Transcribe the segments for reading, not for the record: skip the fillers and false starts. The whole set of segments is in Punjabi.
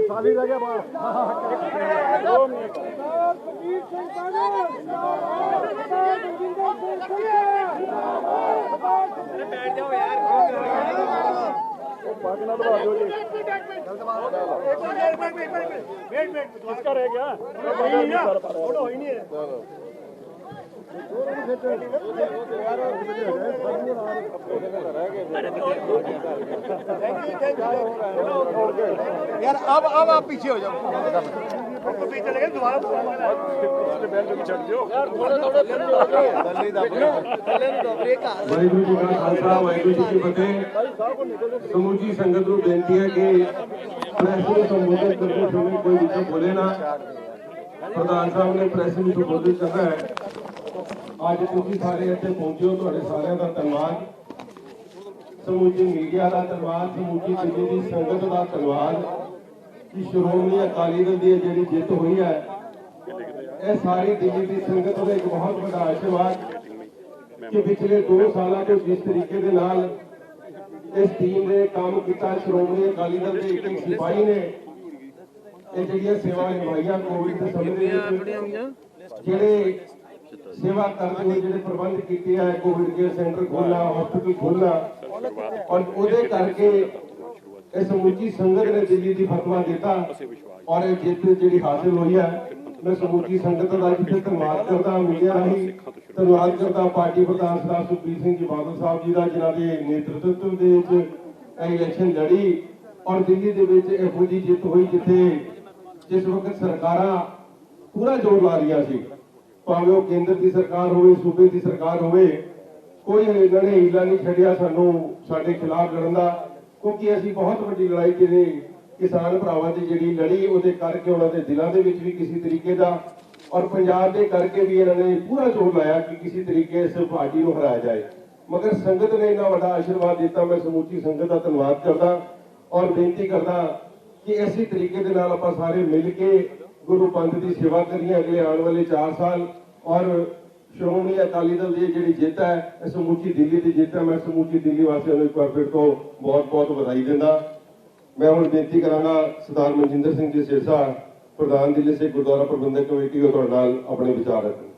खाली रह गया बैठ जाओ यार पागल दबा दो जी किसका रह गया फोटो ही नहीं है यार अब आप पीछे हो जाओ पीछे लगे दोबारा छड़ दो यार थोड़ा वाहिगुरू जी का खालसा वाहिगुरू जी की फतेह। समूची संगत को बेनती है कि प्रेस को संबोधित करते समय कोई विषय बोले ना। प्रधान साहब ने प्रेस को संबोधित करना है। ਅੱਜ ਤੁਸੀਂ ਸਾਰੇ ਇੱਥੇ ਪਹੁੰਚੇ ਹੋ, ਤੁਹਾਡੇ ਸਾਰਿਆਂ ਦਾ ਧੰਨਵਾਦ। ਸਮੂਚੀ ਮੀਡੀਆ ਦਾ ਧੰਨਵਾਦ, ਸਮੂਚੀ ਦਿੱਲੀ ਦੀ ਸੰਗਤ ਦਾ ਧੰਨਵਾਦ ਕਿ ਸ਼੍ਰੋਮਣੀ ਅਕਾਲੀ ਦਲ ਦੀ ਜਿਹੜੀ ਜਿੱਤ ਹੋਈ ਹੈ ਇਹ ਸਾਰੀ ਦਿੱਲੀ ਦੀ ਸੰਗਤ ਦਾ ਇੱਕ ਬਹੁਤ ਵੱਡਾ ਆਸ਼ੀਰਵਾਦ ਕਿ ਪਿਛਲੇ 2 ਸਾਲਾਂ ਤੋਂ ਜਿਸ ਤਰੀਕੇ ਦੇ ਨਾਲ ਇਸ ਟੀਮ ਨੇ ਕੰਮ ਕੀਤਾ, ਸ਼੍ਰੋਮਣੀ ਅਕਾਲੀ ਦਲ ਦੇ ਇੱਕ ਸਿਪਾਹੀ ਨੇ ਇਹ ਜਿਹੜੀਆਂ ਸੇਵਾ ਨਿਭਾਈਆਂ ਕੋਵਿਡ ਦੇ ਸਮੇਂ ਦੇ ਵਿੱਚ, ਜਿਹੜੇ सेवा करते हुए जो प्रबंध किए है, कोविड केयर सेंटर खोलना, हॉस्पिटल खोलना और उहदे करके समूची संगत ने दिल्ली की फतवा दिता और जित जी हासिल हुई है। मैं समूची संगत का जिसे धन्यवाद करता, मीडिया राही धन्यवाद करता पार्टी प्रधान सरदार सुखबीर सिंह जी बादल साहब जी का, जिन्हों के नेतृत्व के इलैक्शन लड़ी और दिल्ली के इहो जी जित हुई जिथे जिस वक्त सरकार पूरा जोर ला रही थी, भावें वो केंद्र की सरकार हो, सूबे की सरकार हो, कोई इन्होंने हीला नहीं छड़िया सानू साडे खिलाफ लड़न का, क्योंकि असीं बहुत वड्डी लड़ाई जिहड़ी किसान भरावां दी जिहड़ी लड़ी उहदे करके उन्हां दे दिलां दे विच भी किसी तरीके दा और पंजाब दे करके भी इन्होंने पूरा जोर लाया कि किसी तरीके इस पार्टी को हराया जाए। मगर संगत ने इन्ना वड्डा आशीर्वाद दिता। मैं समूची संगत का धन्यवाद करदा और बेनती करदा कि इसी तरीके दे नाल आपां सारे मिल के गुरु पंथ की सेवा करिए अगले आने वाले 4 साल और श्रोमणी अकाली दल की जी जित है समूची दिल्ली की जित है। मैं समूची दिल्ली वासियों को एक बार फिर तो बहुत बहुत बधाई देना। मैं हूँ बेनती करांगा सरदार मनजिंदर सिंह जी सिरसा प्रधान दिल्ली से गुरुद्वारा प्रबंधक कमेटी को तुहाडे नाल अपने विचार रखने।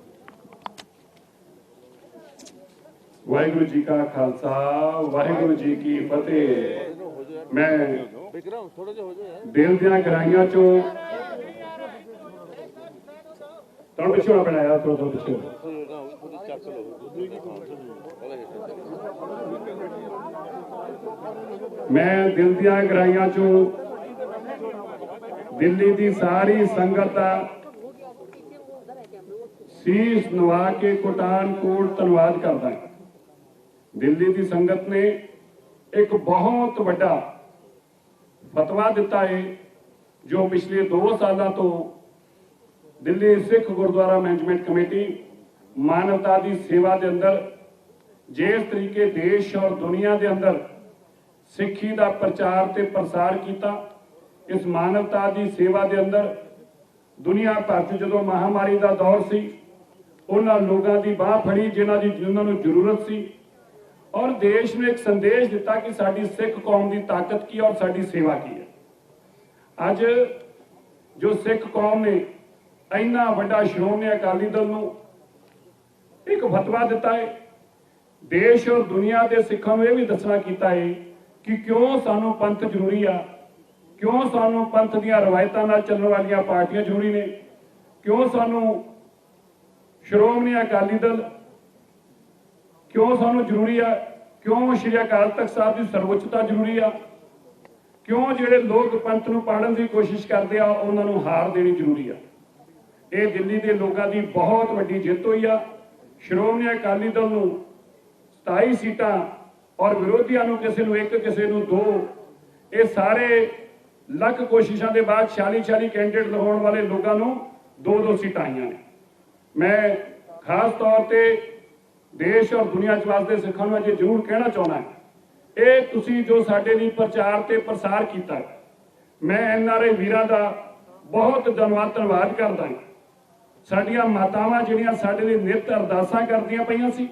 वाहिगुरू जी का खालसा वाहिगुरू जी की फतेह। मैं दिल दियां गहराइयां चों तुहानूं पिछों बनाया थोड़ा पिछों मैं दिल दियां गहराइयां चों दिल्ली की सारी संगत का शीश नवा के कोटान कोट धन्यवाद करदा। दिल्ली की संगत ने एक बहुत बड़ा फतवा दिता है जो पिछले 2 सालों तो दिल्ली सिख गुरुद्वारा मैनेजमेंट कमेटी मानवता की सेवा के अंदर जिस तरीके देश और दुनिया के अंदर सिखी का प्रचार ते प्रसार किया, इस मानवता की सेवा के अंदर दुनिया भर च जो महामारी का दौर सी उन्होंने लोगों की बाह फड़ी जिन्होंने जरूरत सी और देश ने एक संदेश दिता कि साडी सिख कौम की ताकत की और साडी सेवा की है। अज जो सिख कौम ने इन्ना वड्डा श्रोमणी अकाली दल नूं एक फतवा दिता है, देश और दुनिया के सिखां नूं यह भी दसना कीता है कि क्यों सानू पंथ जरूरी आ, क्यों सानू पंथ दीयां रवायतां नाल चलण वालियां पार्टियां जरूरी ने, क्यों सानू श्रोमणी अकाली दल क्यों सानू जरूरी आ, क्यों श्री अकाल तख्त साहब की सर्वोच्चता जरूरी आ, क्यों जिहड़े लोग पंथ नूं पाड़न की कोशिश करते आ उन्हां नूं हार देनी जरूरी आ। ये दिल्ली के लोगों की बहुत वड्डी जित हुई आ। श्रोमणी अकाली दल नूं 27 सीटां और विरोधियों नूं किसी नूं 1 किसी नूं 2 ये सारे लख कोशिशों के बाद 46 कैंडिडेट लगाने वाले लोगों नूं 2 सीटां आईयां ने। मैं खास तौर पर देश और दुनिया च वसदे सिखां नूं अजे जरूर कहना चाहना है, ये तुसीं जो साडे लई प्रचार ते प्रसार कीता है, मैं NRI वीरां दा बहुत धन्यवाद करदा हां। साडियां मातावां जिहड़ियां साडे लई नित अरदासां करदियां पईयां सी,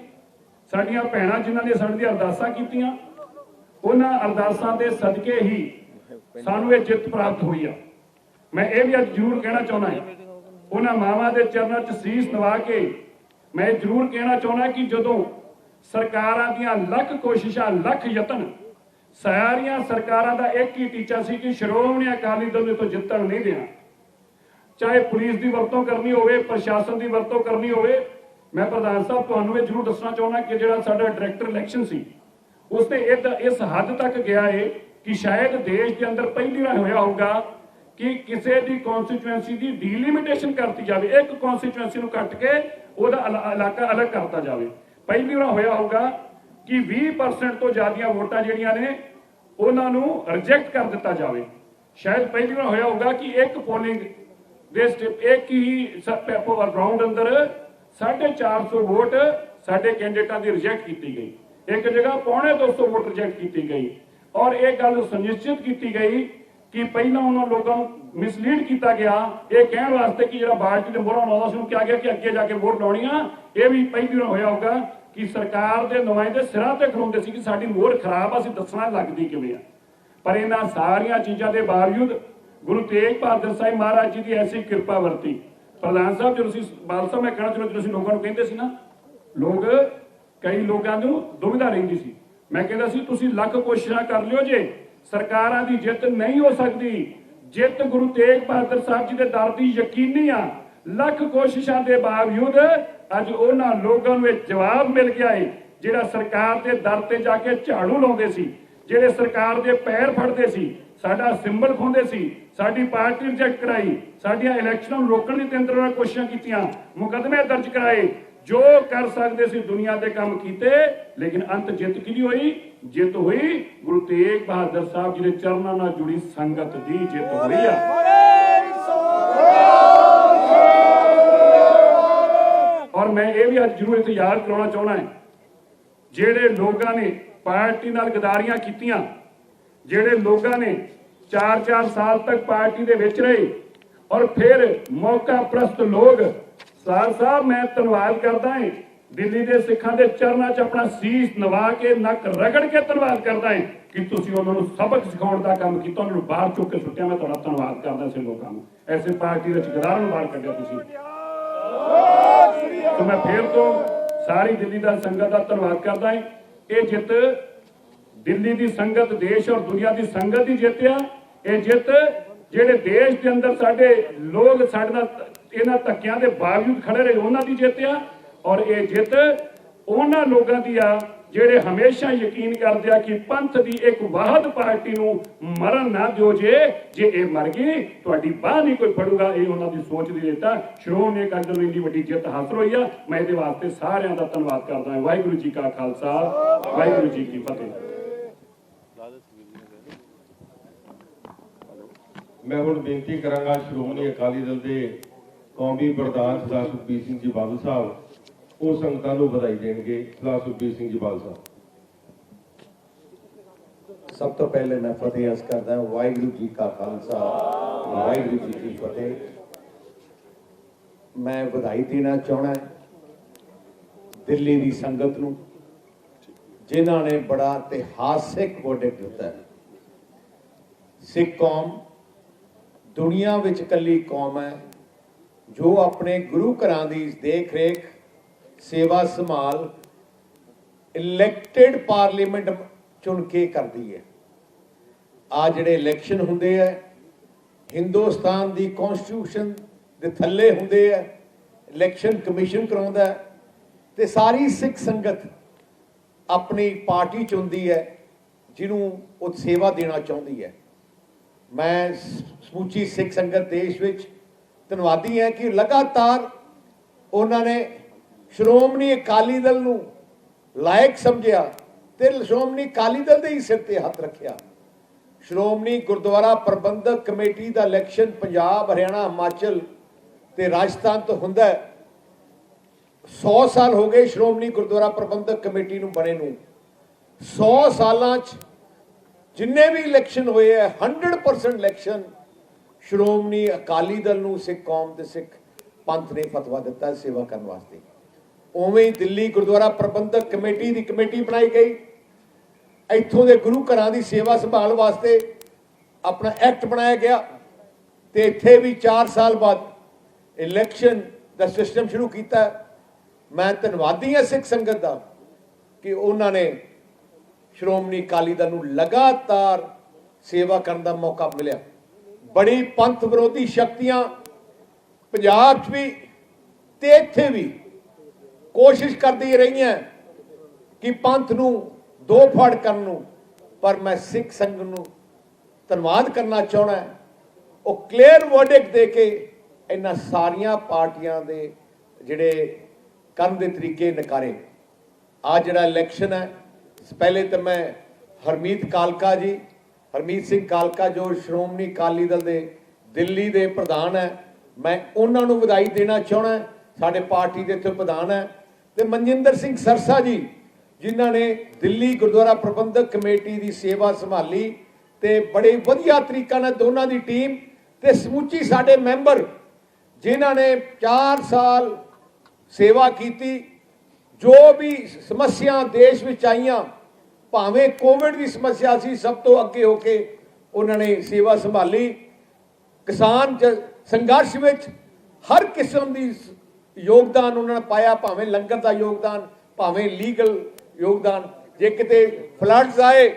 साडियां भैणां जिन्हां ने साडे लई अरदासां कीतियां ਉਹਨਾਂ ਅਰਦਾਸਾਂ ਦੇ ਸਦਕੇ ਹੀ ਸਾਨੂੰ ਇਹ ਜਿੱਤ ਪ੍ਰਾਪਤ ਹੋਈ ਆ। ਮੈਂ ਇਹ ਵੀ ਅੱਜ ਜ਼ਰੂਰ ਕਹਿਣਾ ਚਾਹੁੰਦਾ ਹਾਂ, ਉਹਨਾਂ ਮਾਵਾਂ ਦੇ ਚਰਨਾਂ 'ਚ ਸੀਸ ਨਵਾ ਕੇ ਮੈਂ ਜ਼ਰੂਰ ਕਹਿਣਾ ਚਾਹੁੰਦਾ ਕਿ ਜਦੋਂ ਸਰਕਾਰਾਂ ਦੀਆਂ ਲੱਖ ਕੋਸ਼ਿਸ਼ਾਂ, ਲੱਖ ਯਤਨ, ਸਾਰੀਆਂ ਸਰਕਾਰਾਂ ਦਾ ਇੱਕ ਹੀ ਟੀਚਾ ਸੀ ਕਿ ਸ਼੍ਰੋਮਣੀ ਅਕਾਲੀ ਦਲ ਨੂੰ ਤੋਂ ਜਿੱਤਣ ਨਹੀਂ ਦੇਣਾ। ਚਾਹੇ ਪੁਲਿਸ ਦੀ ਵਰਤੋਂ ਕਰਨੀ ਹੋਵੇ, ਪ੍ਰਸ਼ਾਸਨ ਦੀ ਵਰਤੋਂ ਕਰਨੀ ਹੋਵੇ। ਮੈਂ ਪ੍ਰਧਾਨ ਸਾਹਿਬ ਤੁਹਾਨੂੰ ਇਹ ਜ਼ਰੂਰ ਦੱਸਣਾ ਚਾਹੁੰਦਾ ਕਿ ਜਿਹੜਾ ਸਾਡਾ ਡਾਇਰੈਕਟਰ ਇਲੈਕਸ਼ਨ ਸੀ ਉਸਨੇ ਇਸ ਹੱਦ ਤੱਕ ਗਿਆ ਹੈ ਕਿ ਸ਼ਾਇਦ ਦੇਸ਼ ਦੇ ਅੰਦਰ ਪਹਿਲੀ ਵਾਰ ਹੋਇਆ ਹੋਊਗਾ ਕਿ ਕਿਸੇ ਦੀ ਕਨਸਟੀਚੁਐਂਸੀ ਦੀ ਡੀਲਿਮਿਟੇਸ਼ਨ ਕਰਤੀ ਜਾਵੇ, ਇੱਕ ਕਨਸਟੀਚੁਐਂਸੀ ਨੂੰ ਕੱਟ ਕੇ ਉਹਦਾ ਇਲਾਕਾ ਅਲੱਗ ਕਰਤਾ ਜਾਵੇ। ਪਹਿਲੀ ਵਾਰ ਹੋਇਆ ਹੋਊਗਾ ਕਿ 20% ਤੋਂ ਜ਼ਿਆਦੀਆਂ ਵੋਟਾਂ ਜਿਹੜੀਆਂ ਨੇ ਉਹਨਾਂ ਨੂੰ ਰਿਜੈਕਟ ਕਰ ਦਿੱਤਾ ਜਾਵੇ। ਸ਼ਾਇਦ ਪਹਿਲੀ ਵਾਰ ਹੋਇਆ ਹੋਊਗਾ ਕਿ ਇੱਕ ਪੋਲਿੰਗ ਦੇ ਇੱਕ ਹੀ ਰਾਉਂਡ ਅੰਦਰ 450 ਵੋਟ ਸਾਡੇ ਕੈਂਡੀਡੇਟਾਂ ਦੀ ਰਿਜੈਕਟ ਕੀਤੀ ਗਈ, ਇੱਕ ਜਗ੍ਹਾ 250 ਵੋਟ ਰਿਜੈਕਟ ਕੀਤੀ ਗਈ। ਔਰ ਇਹ ਗੱਲ ਸੁਨਿਸ਼ਚਿਤ ਕੀਤੀ ਗਈ ਕਿ ਪਹਿਲਾਂ ਉਹਨਾਂ ਲੋਕਾਂ ਨੂੰ ਮਿਸਲੀਡ ਕੀਤਾ ਗਿਆ ਇਹ ਕਹਿਣ ਵਾਸਤੇ ਕਿ ਜਿਹੜਾ ਪਾਰਟੀ ਦੇ ਮੋਹਰਾਂ ਲਾਉਂਦਾ ਸੀ ਉਹਨੂੰ ਕਿਹਾ ਗਿਆ ਕਿ ਅੱਗੇ ਜਾ ਕੇ ਵੋਟ ਲਾਉਣੀ ਆ। ਇਹ ਵੀ ਪਹਿਲੀ ਵਾਰ ਹੋਇਆ ਹੋਊਗਾ ਕਿ ਸਰਕਾਰ ਦੇ ਨੁਮਾਇੰਦੇ ਸਿਰਾਂ ਤੇ ਖਲੋਂਦੇ ਸੀ ਕਿ ਸਾਡੀ ਮੋਹਰ ਖਰਾਬ ਆ, ਅਸੀਂ ਦੱਸਣਾ ਲੱਗਦੀ ਕਿਵੇਂ ਆ। ਪਰ ਇਹਨਾਂ ਸਾਰੀਆਂ ਚੀਜ਼ਾਂ ਦੇ ਬਾਵਜੂਦ ਗੁਰੂ ਤੇਗ ਬਹਾਦਰ ਸਾਹਿਬ ਮਹਾਰਾਜ ਜੀ ਦੀ ਐਸੀ ਕਿਰਪਾ ਵਰਤੀ। ਪ੍ਰਧਾਨ ਸਾਹਿਬ ਜਦੋਂ ਤੁਸੀਂ ਬਾਲ ਸਾਹਿਬ ਮੈਂ ਕਹਿਣਾ ਚਾਹੁੰਦਾ, ਤੁਸੀਂ ਲੋਕਾਂ ਨੂੰ ਕਹਿੰਦੇ ਸੀ ਨਾ, ਕਈ ਲੋਕਾਂ ਨੂੰ ਦੁਵਿਧਾ ਰਹਿੰਦੀ ਸੀ। ਮੈਂ ਕਹਿੰਦਾ ਸੀ ਤੁਸੀਂ ਲੱਖ ਕੋਸ਼ਿਸ਼ਾਂ ਕਰ ਲਿਓ, ਜੇ ਸਰਕਾਰਾਂ ਦੀ ਜਿੱਤ ਨਹੀਂ ਹੋ ਸਕਦੀ, ਜਿੱਤ ਗੁਰੂ ਤੇਗ ਬਹਾਦਰ ਸਾਹਿਬ ਜੀ ਦੇ ਦਰ ਦੀ ਯਕੀਨੀ ਆ। ਲੱਖ ਕੋਸ਼ਿਸ਼ਾਂ ਦੇ ਬਾਵਜੂਦ ਅੱਜ ਉਹਨਾਂ ਲੋਕਾਂ ਨੂੰ ਇਹ ਜਵਾਬ ਮਿਲ ਗਿਆ ਹੈ ਜਿਹੜਾ ਸਰਕਾਰ ਦੇ ਦਰ ਤੇ ਜਾ ਕੇ ਝਾੜੂ ਲਾਉਂਦੇ ਸੀ, ਜਿਹੜੇ ਸਰਕਾਰ ਦੇ ਪੈਰ ਫੜਦੇ ਸੀ, ਸਾਡਾ ਸਿੰਬਲ ਖੋਂਦੇ ਸੀ, ਸਾਡੀ ਪਾਰਟੀ ਰਿਜੈਕਟ ਕਰਾਈ, ਸਾਡੀਆਂ ਇਲੈਕਸ਼ਨਾਂ ਨੂੰ ਰੋਕਣ ਦੀ 3 ਤਰ੍ਹਾਂ ਕੋਸ਼ਿਸ਼ਾਂ ਕੀਤੀਆਂ, ਮੁਕੱਦਮੇ ਦਰਜ ਕਰਾਏ, ਜੋ ਕਰ ਸਕਦੇ ਸੀ ਦੁਨੀਆ ਦੇ ਕੰਮ ਕੀਤੇ, ਲੇਕਿਨ ਅੰਤ ਜਿੱਤ ਕਿਹਦੀ ਹੋਈ? ਜਿੱਤ ਹੋਈ ਗੁਰੂ ਤੇਗ ਬਹਾਦਰ ਸਾਹਿਬ ਜੀ ਦੇ ਚਰਨਾਂ ਨਾਲ ਜੁੜੀ ਸੰਗਤ ਦੀ ਜਿੱਤ ਹੋਈ ਆ। ਔਰ ਮੈਂ ਇਹ ਵੀ ਅੱਜ ਜ਼ਰੂਰ ਇੱਥੇ ਯਾਦ ਕਰਾਉਣਾ ਚਾਹੁੰਦਾ ਹਾਂ, ਜਿਹੜੇ ਲੋਕਾਂ ਨੇ ਪਾਰਟੀ ਨਾਲ ਗਦਾਰੀਆਂ ਕੀਤੀਆਂ, ਜਿਹੜੇ ਲੋਕਾਂ ਨੇ 4-4 ਸਾਲ ਤੱਕ ਪਾਰਟੀ ਦੇ ਵਿੱਚ ਰਹੇ ਔਰ ਫਿਰ ਮੌਕਾ ਪ੍ਰਸਤ ਲੋਕ, ਸਾਹਿਬ ਮੈਂ ਧੰਨਵਾਦ ਕਰਦਾ ਹਾਂ, ਦਿੱਲੀ ਦੇ ਸਿੱਖਾਂ ਦੇ ਚਰਨਾਂ 'ਚ ਆਪਣਾ ਸੀਸ ਨਵਾ ਕੇ ਨੱਕ ਰਗੜ ਕੇ ਧੰਨਵਾਦ ਕਰਦਾ ਹਾਂ ਕਿ ਤੁਸੀਂ ਉਹਨਾਂ ਨੂੰ ਸਬਕ ਸਿਖਾਉਣ ਦਾ ਕੰਮ ਕੀਤਾ, ਉਹਨਾਂ ਨੂੰ ਬਾਹਰ ਚੁੱਕ ਕੇ ਸੁੱਟਿਆ। ਮੈਂ ਤੁਹਾਡਾ ਧੰਨਵਾਦ ਕਰਦਾ ਸੀ ਲੋਕਾਂ ਨੂੰ, ਐਸੇ ਪਾਰਟੀ ਵਿੱਚ ਗਦਾਰਾਂ ਨੂੰ ਬਾਹਰ ਕੱਢਿਆ ਤੁਸੀਂ। तो मैं फिर तो सारी दिल्ली दा संगत का धन्यवाद करता है। ये जित दिल्ली की संगत, देश और दुनिया की संगत की जित आ। ये जित जेडे देश के अंदर साडे लोग साडे नाल इन्हां धक्कियां दे बावजूद खड़े रहे उन्हां दी जित आ, और ये जित उन्हां लोगां दी आ ਜਿਹੜੇ ਹਮੇਸ਼ਾ ਯਕੀਨ ਕਰਦੇ ਆ ਕਿ ਪੰਥ ਦੀ ਇੱਕ ਵਾਹਦ ਪਾਰਟੀ ਨੂੰ ਮਰਨ ਨਾ ਦਿਓ, ਜੇ ਇਹ ਮਰ ਗਈ ਤੁਹਾਡੀ ਬਾਹ ਨਹੀਂ ਕੋਈ ਫੜੂਗਾ। ਇਹ ਉਹਨਾਂ ਦੀ ਸੋਚ ਦੀ ਦਿੱਤਾ ਸ਼੍ਰੋਮਣੀ ਅਕਾਲੀ ਦਲ ਨੂੰ ਇੰਨੀ ਵੱਡੀ ਜਿੱਤ ਹਾਸਲ ਹੋਈ ਆ। ਮੈਂ ਇਹਦੇ ਵਾਸਤੇ ਸਾਰਿਆਂ ਦਾ ਧੰਨਵਾਦ ਕਰਦਾ ਹਾਂ। ਵਾਹਿਗੁਰੂ ਜੀ ਕਾ ਖਾਲਸਾ, ਵਾਹਿਗੁਰੂ ਜੀ ਕੀ ਫਤਿਹ। ਮੈਂ ਹੁਣ ਬੇਨਤੀ ਕਰਾਂਗਾ ਸ਼੍ਰੋਮਣੀ ਅਕਾਲੀ ਦਲ ਦੇ ਕੌਮੀ ਪ੍ਰਧਾਨ ਸਰਦਾਰ ਸੁਖਬੀਰ ਸਿੰਘ ਜੀ ਬਾਦਲ ਸਾਹਿਬ ਉਹ ਸੰਗਤਾਂ ਨੂੰ ਵਧਾਈ ਦੇਣਗੇ। ਸਰਦਾਰ ਸੁਖਬੀਰ ਸਿੰਘ ਜੀ ਬਾਦਲ ਸਾਹਿਬ। सब तो पहले मैं फतेह अर्ज करता हूँ, वाहिगुरू जी का खालसा, वाहिगुरू जी की फतेह। मैं बधाई देना चाहना है दिल्ली की संगत नूं जिन्हां ने बड़ा इतिहासिक प्रोजेक्ट दिता है। सिख कौम दुनिया विच कली कौम है जो अपने गुरु घरां दी देख रेख, सेवा संभाल इलैक्टेड पार्लीमेंट चुन के करती है। आ जिहड़े इलैक्शन हुंदे है हिंदुस्तान दी कॉन्स्टिट्यूशन दे थल्ले हुंदे है, इलैक्शन कमीशन कराउंदा है ते सारी सिख संगत अपनी पार्टी चुनती है जिन्हों वो सेवा देना चाहती है। मैं समूची सिख संगत देश विच धन्नवादी है कि लगातार उन्होंने श्रोमणी अकाली दल नूं लायक समझिया ते श्रोमणी अकाली दल दे ही सिर ते हथ रखिया। श्रोमणी गुरुद्वारा प्रबंधक कमेटी का इलैक्शन पंजाब, हरियाणा, हिमाचल ते राजस्थान तो हुंदा है। 100 साल हो गए श्रोमणी गुरुद्वारा प्रबंधक कमेटी नूं बने नूं। 100 सालां च जिन्ने भी इलैक्शन होए है 100% इलैक्शन श्रोमणी अकाली दल नूं सिख कौम ते सिख पंथ ने फतवा दिता है सेवा करने वास्ते। उवें दिल्ली गुरुद्वारा प्रबंधक कमेटी की कमेटी बनाई गई, ਇੱਥੋਂ ਦੇ ਗੁਰੂ ਘਰਾਂ ਦੀ ਸੇਵਾ ਸੰਭਾਲ ਵਾਸਤੇ ਆਪਣਾ ਐਕਟ ਬਣਾਇਆ ਗਿਆ ਤੇ ਇੱਥੇ ਵੀ 4 ਸਾਲ ਬਾਅਦ ਇਲੈਕਸ਼ਨ ਦਾ ਸਿਸਟਮ ਸ਼ੁਰੂ ਕੀਤਾ। ਮੈਂ ਧੰਨਵਾਦੀ ਹਾਂ ਸਿੱਖ ਸੰਗਤ ਦਾ ਕਿ ਉਹਨਾਂ ਨੇ ਸ਼੍ਰੋਮਣੀ ਅਕਾਲੀ ਦਲ ਨੂੰ ਲਗਾਤਾਰ ਸੇਵਾ ਕਰਨ ਦਾ ਮੌਕਾ ਮਿਲਿਆ। ਬੜੀ ਪੰਥ ਵਿਰੋਧੀ ਸ਼ਕਤੀਆਂ ਪੰਜਾਬ 'ਚ ਵੀ ਤੇ ਇੱਥੇ ਵੀ ਕੋਸ਼ਿਸ਼ ਕਰਦੀ ਰਹੀਆਂ ਕਿ ਪੰਥ ਨੂੰ ਦੋ ਫੜ ਕਰਨ ਨੂੰ, ਪਰ ਮੈਂ ਸਿੱਖ ਸੰਗਤ ਨੂੰ ਧੰਨਵਾਦ ਕਰਨਾ ਚਾਹੁੰਦਾ, ਉਹ ਕਲੀਅਰ ਵਰਡਿਕਟ ਦੇ ਕੇ ਇਹਨਾਂ ਸਾਰੀਆਂ ਪਾਰਟੀਆਂ ਦੇ ਜਿਹੜੇ ਕਰਨ ਦੇ ਤਰੀਕੇ ਨਕਾਰੇ। ਆ ਜਿਹੜਾ ਇਲੈਕਸ਼ਨ ਹੈ, ਪਹਿਲੇ ਤਾਂ ਮੈਂ ਹਰਮੀਤ ਸਿੰਘ ਕਾਲਕਾ ਜੋ ਸ਼੍ਰੋਮਣੀ ਅਕਾਲੀ ਦਲ ਦੇ ਦਿੱਲੀ ਦੇ ਪ੍ਰਧਾਨ ਹੈ, ਮੈਂ ਉਹਨਾਂ ਨੂੰ ਵਧਾਈ ਦੇਣਾ ਚਾਹੁੰਦਾ। ਸਾਡੇ ਪਾਰਟੀ ਦੇ ਇੱਥੇ ਪ੍ਰਧਾਨ ਹੈ ਤੇ ਮਨਜਿੰਦਰ ਸਿੰਘ ਸਰਸਾ ਜੀ ਜਿਨ੍ਹਾਂ ਨੇ ਦਿੱਲੀ ਗੁਰਦੁਆਰਾ ਪ੍ਰਬੰਧਕ ਕਮੇਟੀ ਦੀ ਸੇਵਾ ਸੰਭਾਲੀ ਤੇ ਬੜੇ ਵਧੀਆ ਤਰੀਕੇ ਨਾਲ ਦੋਨਾਂ ਦੀ ਟੀਮ ਤੇ ਸਮੁੱਚੀ ਸਾਡੇ ਮੈਂਬਰ ਜਿਨ੍ਹਾਂ ਨੇ 4 ਸਾਲ ਸੇਵਾ ਕੀਤੀ। ਜੋ ਵੀ ਸਮੱਸਿਆ ਦੇਸ਼ ਵਿੱਚ ਆਈਆਂ, ਭਾਵੇਂ ਕੋਵਿਡ ਦੀ ਸਮੱਸਿਆ ਸੀ, ਸਭ ਤੋਂ ਅੱਗੇ ਹੋ ਕੇ ਉਹਨਾਂ ਨੇ ਸੇਵਾ ਸੰਭਾਲੀ। ਕਿਸਾਨ ਸੰਘਰਸ਼ ਵਿੱਚ ਹਰ ਕਿਸਮ ਦੀ ਯੋਗਦਾਨ ਉਹਨਾਂ ਨੇ ਪਾਇਆ, ਭਾਵੇਂ ਲੰਗਰ ਦਾ ਯੋਗਦਾਨ, ਭਾਵੇਂ ਲੀਗਲ ਯੋਗਦਾਨ। ਜੇ ਕਿਤੇ ਫਲੱਡਸ ਆਏ,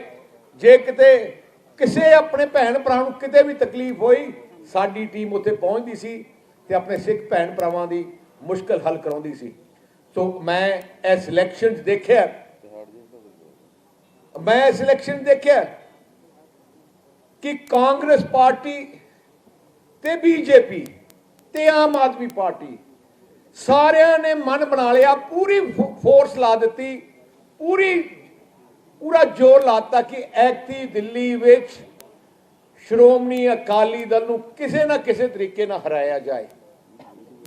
ਜੇ ਕਿਤੇ ਕਿਸੇ ਆਪਣੇ ਭੈਣ ਭਰਾ ਨੂੰ ਕਿਤੇ ਵੀ ਤਕਲੀਫ ਹੋਈ, ਸਾਡੀ ਟੀਮ ਉੱਥੇ ਪਹੁੰਚਦੀ ਸੀ ਤੇ ਆਪਣੇ ਸਿੱਖ ਭੈਣ ਭਰਾਵਾਂ ਦੀ ਮੁਸ਼ਕਲ ਹੱਲ ਕਰਾਉਂਦੀ ਸੀ। ਸੋ ਮੈਂ ਇਸ ਇਲੈਕਸ਼ਨ 'ਚ ਦੇਖਿਆ ਕਿ ਕਾਂਗਰਸ ਪਾਰਟੀ ਤੇ ਬੀਜੇਪੀ ਤੇ ਆਮ ਆਦਮੀ ਪਾਰਟੀ ਸਾਰਿਆਂ ਨੇ ਮਨ ਬਣਾ ਲਿਆ, ਪੂਰੀ ਫੋਰਸ ਲਾ ਦਿੱਤੀ, ਪੂਰਾ ਜ਼ੋਰ ਲਾਤਾ ਕਿ ਐਤਕੀ ਦਿੱਲੀ ਵਿੱਚ ਸ਼੍ਰੋਮਣੀ ਅਕਾਲੀ ਦਲ ਨੂੰ ਕਿਸੇ ਨਾ ਕਿਸੇ ਤਰੀਕੇ ਨਾਲ ਹਰਾਇਆ ਜਾਏ।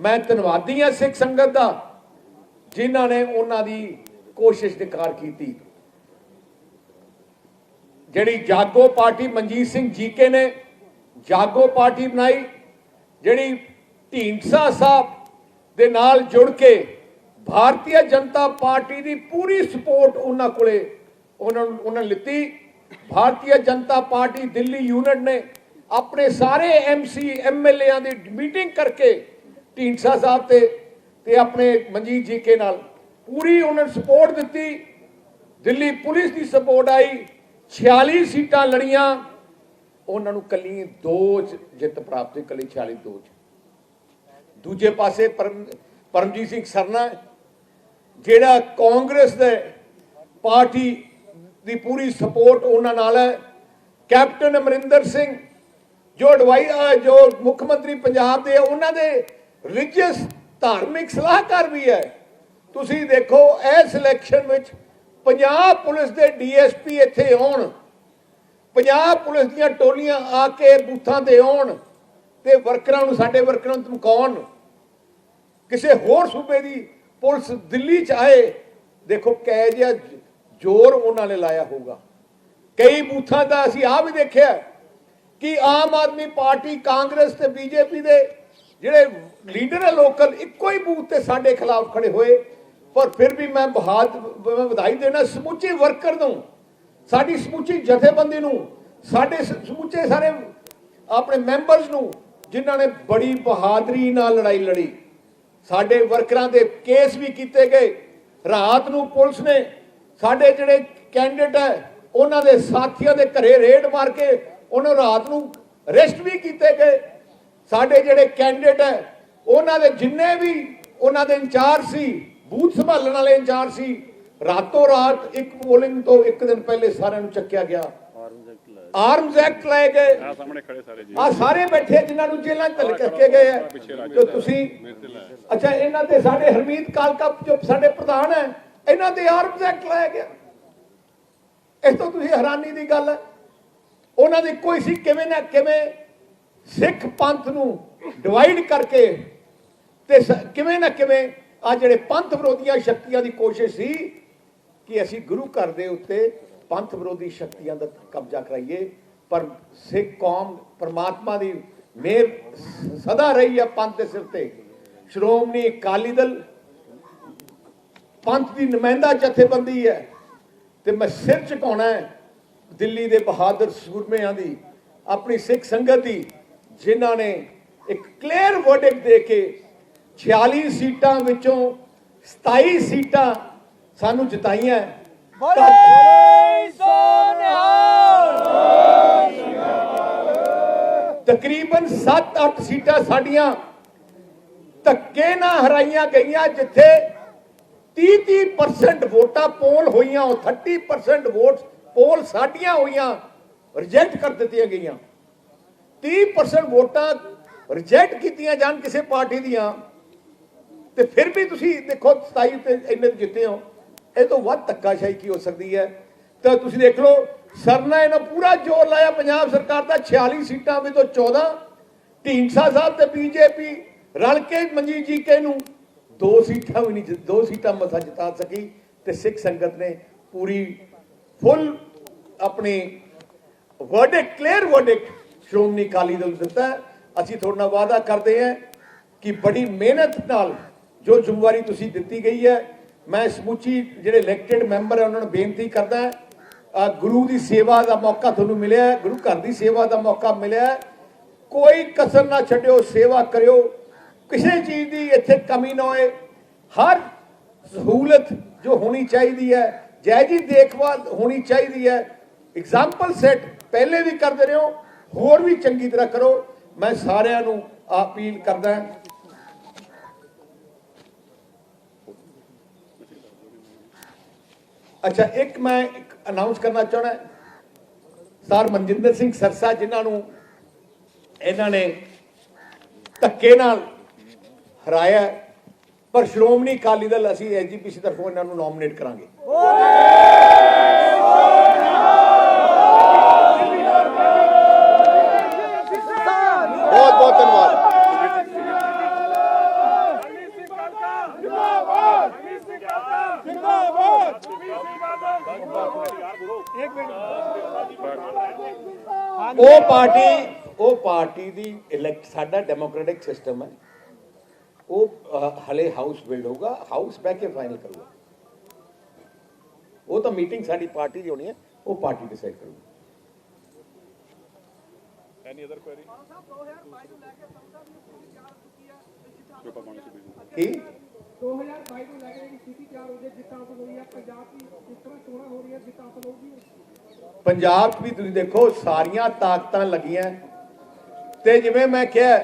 ਮੈਂ ਧੰਨਵਾਦੀ ਹਾਂ ਸਿੱਖ ਸੰਗਤ ਦਾ ਜਿਨ੍ਹਾਂ ਨੇ ਉਹਨਾਂ ਦੀ ਕੋਸ਼ਿਸ਼ ਨਿਕਾਰ ਕੀਤੀ। ਜਿਹੜੀ ਜਾਗੋ ਪਾਰਟੀ ਮਨਜੀਤ ਸਿੰਘ ਜੀਕੇ ਨੇ ਜਾਗੋ ਪਾਰਟੀ ਬਣਾਈ, ਜਿਹੜੀ ਢੀਂਡਸਾ ਸਾਹਿਬ ਦੇ ਨਾਲ ਜੁੜ ਕੇ ਭਾਰਤੀ ਜਨਤਾ ਪਾਰਟੀ ਦੀ ਪੂਰੀ ਸਪੋਰਟ ਉਹਨਾਂ ਨੇ ਲਿੱਤੀ। ਭਾਰਤੀ ਜਨਤਾ ਪਾਰਟੀ ਦਿੱਲੀ ਯੂਨਿਟ ਨੇ ਆਪਣੇ ਸਾਰੇ MC MLA ਦੀ ਮੀਟਿੰਗ ਕਰਕੇ ਢੀਂਡਸਾ ਸਾਹਿਬ ਤੇ ਆਪਣੇ ਮਨਜੀਤ ਜੀਕੇ ਨਾਲ ਪੂਰੀ ਉਹਨਾਂ ਨੂੰ ਸਪੋਰਟ ਦਿੱਤੀ। ਦਿੱਲੀ ਪੁਲਿਸ ਦੀ ਸਪੋਰਟ ਆਈ, 46 ਸੀਟਾਂ ਲੜੀਆਂ, ਉਹਨਾਂ ਨੂੰ ਕੱਲੀ 2 ਜਿੱਤ ਪ੍ਰਾਪਤ ਹੋਈ, ਕੱਲੀ 46-2 ਚ। ਦੂਜੇ ਪਾਸੇ ਪਰਮਜੀਤ ਸਿੰਘ ਸਰਨਾ ਜਿਹੜਾ ਕਾਂਗਰਸ ਦੇ ਪਾਰਟੀ ਦੀ ਪੂਰੀ ਸਪੋਰਟ ਉਹਨਾਂ ਨਾਲ ਹੈ। ਕੈਪਟਨ ਅਮਰਿੰਦਰ ਸਿੰਘ ਜੋ ਮੁੱਖ ਮੰਤਰੀ ਪੰਜਾਬ ਦੇ, ਉਹਨਾਂ ਦੇ ਰਿਲੀਜੀਅਸ ਧਾਰਮਿਕ ਸਲਾਹਕਾਰ ਵੀ ਹੈ। ਤੁਸੀਂ ਦੇਖੋ ਇਸ ਇਲੈਕਸ਼ਨ ਵਿੱਚ ਪੰਜਾਬ ਪੁਲਿਸ ਦੇ DSP ਇੱਥੇ ਆਉਣ, ਪੰਜਾਬ ਪੁਲਿਸ ਦੀਆਂ ਟੋਲੀਆਂ ਆ ਕੇ ਬੂਥਾਂ ਤੇ ਆਉਣ ਤੇ ਵਰਕਰਾਂ ਨੂੰ, ਸਾਡੇ ਵਰਕਰਾਂ ਨੂੰ ਧਮਕਾਉਣ। ਕਿਸੇ ਹੋਰ ਸੂਬੇ ਦੀ ਪੁਲਿਸ ਦਿੱਲੀ 'ਚ ਆਏ, ਦੇਖੋ ਕਿਹੋ ਜਿਹਾ ਜ਼ੋਰ ਉਹਨਾਂ ਨੇ ਲਾਇਆ ਹੋਊਗਾ। ਕਈ ਬੂਥਾਂ ਦਾ ਅਸੀਂ ਆਹ ਵੀ ਦੇਖਿਆ ਕਿ ਆਮ ਆਦਮੀ ਪਾਰਟੀ, ਕਾਂਗਰਸ ਤੇ BJP ਦੇ ਜਿਹੜੇ ਲੀਡਰ ਹੈ ਲੋਕਲ, ਇੱਕੋ ਹੀ ਬੂਥ ਤੇ ਸਾਡੇ ਖਿਲਾਫ ਖੜੇ ਹੋਏ। ਪਰ ਫਿਰ ਵੀ ਮੈਂ ਵਧਾਈ ਦੇਣਾ ਸਮੁੱਚੇ ਵਰਕਰ ਨੂੰ, ਸਾਡੀ ਸਮੁੱਚੀ ਜਥੇਬੰਦੀ ਨੂੰ, ਸਾਡੇ ਸਮੁੱਚੇ ਸਾਰੇ ਆਪਣੇ ਮੈਂਬਰਸ ਨੂੰ ਜਿਨ੍ਹਾਂ ਨੇ ਬੜੀ ਬਹਾਦਰੀ ਨਾਲ ਲੜਾਈ ਲੜੀ। ਸਾਡੇ ਵਰਕਰਾਂ ਦੇ ਕੇਸ ਵੀ ਕੀਤੇ ਗਏ। ਰਾਤ ਨੂੰ ਪੁਲਿਸ ਨੇ ਸਾਡੇ ਜਿਹੜੇ ਕੈਂਡੀਡੇਟ ਹੈ ਉਹਨਾਂ ਦੇ ਸਾਥੀਆਂ ਦੇ ਘਰੇ ਰੇਡ ਮਾਰ ਕੇ ਉਹਨਾਂ ਨੂੰ ਰਾਤ ਨੂੰ ਅਰੈਸਟ ਵੀ ਕੀਤੇ ਗਏ। ਸਾਡੇ ਜਿਹੜੇ ਕੈਂਡੀਡੇਟ ਹੈ ਉਹਨਾਂ ਦੇ ਜਿੰਨੇ ਵੀ ਉਹਨਾਂ ਦੇ ਇੰਚਾਰਜ ਸੀ, ਬੂਥ ਸੰਭਾਲਣ ਵਾਲੇ ਇੰਚਾਰਜ ਸੀ, ਰਾਤੋਂ ਰਾਤ ਇੱਕ ਪੋਲਿੰਗ ਤੋਂ ਇੱਕ ਦਿਨ ਪਹਿਲੇ ਸਾਰਿਆਂ ਨੂੰ ਚੱਕਿਆ ਗਿਆ। ਆਰਮਜ਼ ਐਕਟ ਲਾਏ ਗਏ। ਆ ਸਾਹਮਣੇ ਖੜੇ ਸਾਰੇ ਜੀ, ਆ ਸਾਰੇ ਬੈਠੇ ਜਿਨ੍ਹਾਂ ਨੂੰ ਜੇਲ੍ਹਾਂ 'ਚ ਧੱਕੇ ਕੇ ਗਏ ਆ। ਤੇ ਤੁਸੀਂ ਅੱਛਾ, ਇਹਨਾਂ ਤੇ ਸਾਡੇ ਹਰਮੀਤ ਕਾਲਕਾ ਜੋ ਸਾਡੇ ਪ੍ਰਧਾਨ ਹੈ, ਇਹਨਾਂ ਤੇ ਆਰਮਜ਼ ਐਕਟ ਲਾਇਆ ਗਿਆ। ਇਸ ਤੋਂ ਤੁਸੀਂ ਹੈਰਾਨੀ ਦੀ ਗੱਲ ਹੈ, ਉਹਨਾਂ ਦੀ ਕੋਈ ਸੀ ਕਿਵੇਂ ਨਾ ਕਿਵੇਂ ਸਿੱਖ ਪੰਥ ਨੂੰ ਡਿਵਾਈਡ ਕਰਕੇ ਤੇ ਕਿਵੇਂ ਨਾ ਕਿਵੇਂ ਆ ਜਿਹੜੇ ਪੰਥ ਵਿਰੋਧੀਆਂ ਸ਼ਕਤੀਆਂ ਦੀ ਕੋਸ਼ਿਸ਼ ਸੀ ਕਿ ਅਸੀਂ ਗੁਰੂ ਘਰ ਦੇ ਉੱਤੇ ਪੰਥ ਵਿਰੋਧੀ ਸ਼ਕਤੀਆਂ ਦਾ ਕਬਜ਼ਾ ਕਰਾਈਏ। ਪਰ ਸਿੱਖ ਕੌਮ ਪਰਮਾਤਮਾ ਦੀ ਮਿਹਰ ਸਦਾ ਰਹੀ ਹੈ ਪੰਥ ਦੇ ਸਿਰ ਤੇ। ਸ਼੍ਰੋਮਣੀ ਅਕਾਲੀ ਦਲ ਪੰਥ ਦੀ ਨੁਮਾਇੰਦਾ ਜਥੇਬੰਦੀ ਹੈ ਤੇ ਮੈਂ ਸਿਰ ਝੁਕਾਉਣਾ ਹੈ ਦਿੱਲੀ ਦੇ ਬਹਾਦਰ ਸੂਰਮਿਆਂ ਦੀ, ਆਪਣੀ ਸਿੱਖ ਸੰਗਤ ਦੀ, ਜਿਨ੍ਹਾਂ ਨੇ ਇੱਕ ਕਲੀਅਰ ਵਰਡਿਕਟ ਦੇ ਕੇ 46 ਸੀਟਾਂ ਵਿੱਚੋਂ 27 ਸੀਟਾਂ ਸਾਨੂੰ ਜਿਤਾਈਆਂ। ਤਕਰੀਬਨ 7-8 ਸੀਟਾਂ ਸਾਡੀਆਂ ਧੱਕੇ ਨਾਲ ਹਰਾਈਆਂ ਗਈਆਂ, ਜਿੱਥੇ 30% ਵੋਟਾਂ ਪੋਲ ਹੋਈਆਂ, ਉਹ 30% ਵੋਟ ਪੋਲ ਸਾਡੀਆਂ ਹੋਈਆਂ, ਰਿਜੈਕਟ ਕਰ ਦਿੱਤੀਆਂ ਗਈਆਂ। 30% ਵੋਟਾਂ ਰਿਜੈਕਟ ਕੀਤੀਆਂ ਜਾਣ ਕਿਸੇ ਪਾਰਟੀ ਦੀਆਂ, ਤੇ ਫਿਰ ਵੀ ਤੁਸੀਂ ਦੇਖੋ 27 ਤੇ ਇੰਨੇ ਜਿੱਤੇ ਹੋ। ਇਹ ਤੋਂ ਵੱਧ ਧੱਕਾਸ਼ਾਹੀ ਕੀ ਹੋ ਸਕਦੀ ਹੈ? ਤਾਂ ਤੁਸੀਂ ਦੇਖ ਲਓ, ਸਰਨਾ ਇਹਨਾਂ ਪੂਰਾ ਜ਼ੋਰ ਲਾਇਆ ਪੰਜਾਬ ਸਰਕਾਰ ਦਾ, 46 ਸੀਟਾਂ ਵਿੱਚੋਂ 14 ਢੀਂਡਸਾ ਸਾਹਿਬ ਤੇ ਬੀਜੇਪੀ ਰਲ ਕੇ ਮਨਜੀਤ ਜੀਕੇ ਨੂੰ 2 ਸੀਟਾਂ ਵੀ ਨਹੀਂ, 2 ਸੀਟਾਂ ਮਸਾ ਜਿਤਾ ਸਕੀ। ਤੇ ਸਿੱਖ ਸੰਗਤ ਨੇ ਪੂਰੀ ਫੁੱਲ ਆਪਣੀ verdict, clear verdict Shiromani Akali Dal ਨੂੰ ਦਿੱਤਾ। ਅਸੀਂ ਤੁਹਾਡੇ ਨਾਲ ਵਾਅਦਾ ਕਰਦੇ ਹਾਂ ਕਿ ਬੜੀ ਮਿਹਨਤ ਨਾਲ ਜੋ ਜ਼ਿੰਮੇਵਾਰੀ ਤੁਸੀਂ ਦਿੱਤੀ ਗਈ ਹੈ, ਮੈਂ ਸਮੁੱਚੀ ਜਿਹੜੇ ਇਲੈਕਟਿਡ ਮੈਂਬਰ ਹੈ ਉਹਨਾਂ ਨੂੰ ਬੇਨਤੀ ਕਰਦਾ, ਗੁਰੂ ਦੀ ਸੇਵਾ ਦਾ ਮੌਕਾ ਤੁਹਾਨੂੰ ਮਿਲਿਆ, ਗੁਰੂ ਘਰ ਦੀ ਸੇਵਾ ਦਾ ਮੌਕਾ ਮਿਲਿਆ, ਕੋਈ ਕਸਰ ਨਾ ਛੱਡਿਓ, ਸੇਵਾ ਕਰਿਓ, ਕਿਸੇ ਚੀਜ਼ ਦੀ ਇੱਥੇ ਕਮੀ ਨਾ ਹੋਏ। ਹਰ ਸਹੂਲਤ ਜੋ ਹੋਣੀ ਚਾਹੀਦੀ ਹੈ, ਜਾਇਜ਼ ਦੇਖਭਾਲ ਹੋਣੀ ਚਾਹੀਦੀ ਹੈ। ਐਗਜ਼ਾਮਪਲ ਸੈਟ ਪਹਿਲੇ ਵੀ ਕਰਦੇ ਰਹੋ, ਹੋਰ ਵੀ ਚੰਗੀ ਤਰ੍ਹਾਂ ਕਰੋ। ਮੈਂ ਸਾਰਿਆਂ ਨੂੰ ਅਪੀਲ ਕਰਦਾ। ਅੱਛਾ, ਇੱਕ ਮੈਂ ਅਨਾਉਂਸ ਕਰਨਾ ਚਾਹੁੰਦਾ, ਸਰ ਮਨਜਿੰਦਰ ਸਿੰਘ ਸਰਸਾ, ਜਿਨ੍ਹਾਂ ਨੂੰ ਇਹਨਾਂ ਨੇ ਧੱਕੇ ਨਾਲ ਹਰਾਇਆ, ਪਰ ਸ਼੍ਰੋਮਣੀ ਅਕਾਲੀ ਦਲ ਅਸੀਂ ਐਸਜੀਪੀਸੀ ਤਰਫੋਂ ਇਹਨਾਂ ਨੂੰ ਨੋਮੀਨੇਟ ਕਰਾਂਗੇ। ਬਹੁਤ ਬਹੁਤ ਧੰਨਵਾਦ। ਉਹ ਪਾਰਟੀ ਦੀ ਸਾਡਾ ਡੈਮੋਕ੍ਰੈਟਿਕ ਸਿਸਟਮ ਹੈ, ਉਹ ਹਲੇ ਹਾਊਸ ਬਿਲਡ ਹੋਊਗਾ, ਹਾਊਸ ਬਹਿ ਕੇ ਫਾਈਨਲ ਕਰੂਗਾ। ਉਹ ਤਾਂ ਮੀਟਿੰਗ ਸਾਡੀ ਪਾਰਟੀ ਦੀ ਹੋਣੀ ਹੈ, ਉਹ ਪਾਰਟੀ ਡਿਸਾਈਡ ਕਰੂਗੀ। ਐਨੀ ਅਦਰ ਕੁਐਰੀ ਕੀ 2022 ਨੂੰ ਲੈ ਕੇ ਜਿਹੜੀ ਸਥਿਤੀ ਤਿਆਰ ਹੋ ਗਈ, ਜਿੱਤਾਂ ਹਾਸਲ ਹੋਈ ਹੈ ਪੰਜਾਬ ਦੀ, ਇਸ ਤਰ੍ਹਾਂ ਚੋਣਾਂ ਹੋ ਰਹੀਆਂ, ਜਿੱਤਾਂ ਹਾਸਲ ਹੋਊਗੀ ਪੰਜਾਬ 'ਚ ਵੀ। ਤੁਸੀਂ ਦੇਖੋ ਸਾਰੀਆਂ ਤਾਕਤਾਂ ਲੱਗੀਆਂ, ਤੇ ਜਿਵੇਂ ਮੈਂ ਕਿਹਾ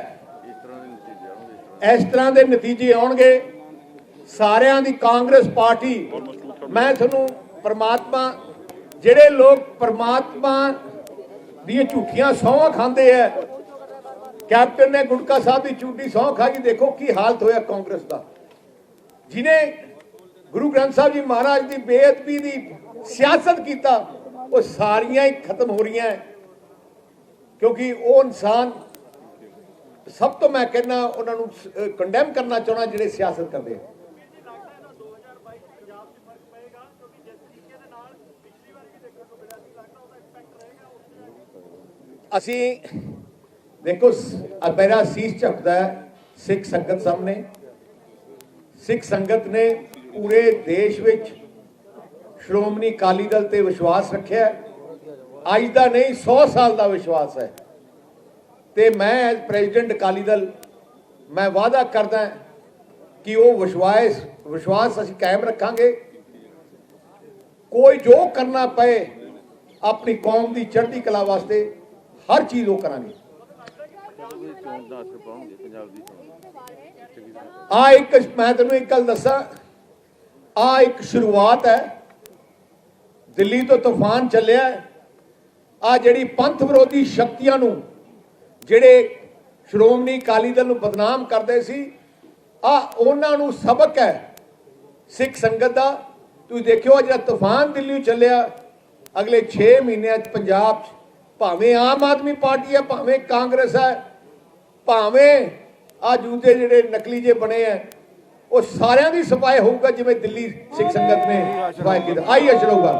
ਇਸ ਤਰ੍ਹਾਂ ਦੇ ਨਤੀਜੇ ਆਉਣਗੇ ਸਾਰਿਆਂ ਦੀ। ਕਾਂਗਰਸ ਪਾਰਟੀ, ਮੈਂ ਤੁਹਾਨੂੰ ਪ੍ਰਮਾਤਮਾ, ਜਿਹੜੇ ਲੋਕ ਪ੍ਰਮਾਤਮਾ ਦੀਆਂ ਝੂਠੀਆਂ ਸਹੁੰਆਂ ਖਾਂਦੇ ਆ, ਕੈਪਟਨ ਨੇ ਗੁਟਕਾ ਸਾਹਿਬ ਦੀ ਝੂਠੀ ਸਹੁੰ ਖਾਈ, ਦੇਖੋ ਕੀ ਹਾਲਤ ਹੋਇਆ ਕਾਂਗਰਸ ਦਾ। ਜਿਹਨੇ ਗੁਰੂ ਗ੍ਰੰਥ ਸਾਹਿਬ ਜੀ ਮਹਾਰਾਜ ਦੀ ਬੇਅਦਬੀ ਦੀ ਸਿਆਸਤ ਕੀਤਾ, ਉਹ ਸਾਰੀਆਂ ਹੀ ਖਤਮ ਹੋ ਰਹੀਆਂ, ਕਿਉਂਕਿ ਉਹ ਇਨਸਾਨ ਸਭ ਤੋਂ ਮੈਂ ਕਹਿੰਦਾ ਉਹਨਾਂ ਨੂੰ ਕੰਡੈਮ ਕਰਨਾ ਚਾਹੁੰਦਾ ਜਿਹੜੇ ਸਿਆਸਤ ਕਰਦੇ ਆ। ਅਸੀਂ ਦੇਖੋ ਮੇਰਾ ਸੀਸ ਝੁਕਦਾ ਹੈ ਸਿੱਖ ਸੰਗਤ ਸਾਹਮਣੇ। ਸਿੱਖ ਸੰਗਤ ਨੇ ਪੂਰੇ ਦੇਸ਼ ਵਿੱਚ ਸ਼੍ਰੋਮਣੀ ਅਕਾਲੀ ਦਲ ਤੇ ਵਿਸ਼ਵਾਸ ਰੱਖਿਆ, ਅੱਜ ਦਾ ਨਹੀਂ 100 ਸਾਲ ਦਾ ਵਿਸ਼ਵਾਸ ਹੈ। ਤੇ ਮੈਂ ਐਜ਼ ਪ੍ਰੈਜ਼ੀਡੈਂਟ ਅਕਾਲੀ ਦਲ ਮੈਂ ਵਾਅਦਾ ਕਰਦਾ ਕਿ ਉਹ ਵਿਸ਼ਵਾਸ ਅਸੀਂ ਕਾਇਮ ਰੱਖਾਂਗੇ। ਕੋਈ ਜੋ ਕਰਨਾ ਪਏ ਆਪਣੀ ਕੌਮ ਦੀ ਚੜ੍ਹਦੀ ਕਲਾ ਵਾਸਤੇ ਹਰ ਚੀਜ਼ ਉਹ ਕਰਾਂਗੇ। ਇੱਕ ਮੈਂ ਤੈਨੂੰ ਇੱਕ ਗੱਲ ਦੱਸਾਂ, ਇੱਕ ਸ਼ੁਰੂਆਤ ਹੈ। ਦਿੱਲੀ ਤੋਂ ਤੂਫਾਨ ਚੱਲਿਆ, ਜਿਹੜੀ ਪੰਥ ਵਿਰੋਧੀ ਸ਼ਕਤੀਆਂ ਨੂੰ, ਜਿਹੜੇ ਸ਼੍ਰੋਮਣੀ ਅਕਾਲੀ ਦਲ ਨੂੰ ਬਦਨਾਮ ਕਰਦੇ ਸੀ, ਉਹਨਾਂ ਨੂੰ ਸਬਕ ਹੈ ਸਿੱਖ ਸੰਗਤ ਦਾ। ਤੁਸੀਂ ਦੇਖਿਓ ਜਿਹੜਾ ਤੂਫਾਨ ਦਿੱਲੀ ਚੱਲਿਆ, ਅਗਲੇ 6 ਮਹੀਨਿਆਂ 'ਚ ਪੰਜਾਬ 'ਚ ਭਾਵੇਂ ਆਮ ਆਦਮੀ ਪਾਰਟੀ ਹੈ, ਭਾਵੇਂ ਕਾਂਗਰਸ ਹੈ, ਭਾਵੇਂ ਦੂਜੇ ਜਿਹੜੇ ਨਕਲੀ ਜੇ ਬਣੇ ਹੈ, ਉਹ ਸਾਰਿਆਂ ਦੀ ਸਫਾਈ ਹੋਊਗਾ ਜਿਵੇਂ ਦਿੱਲੀ ਸਿੱਖ ਸੰਗਤ ਨੇ ਸਫਾਈ ਕੀਤੀ। ਆਈ ਅਸ਼ਰ ਹੋਊਗਾ।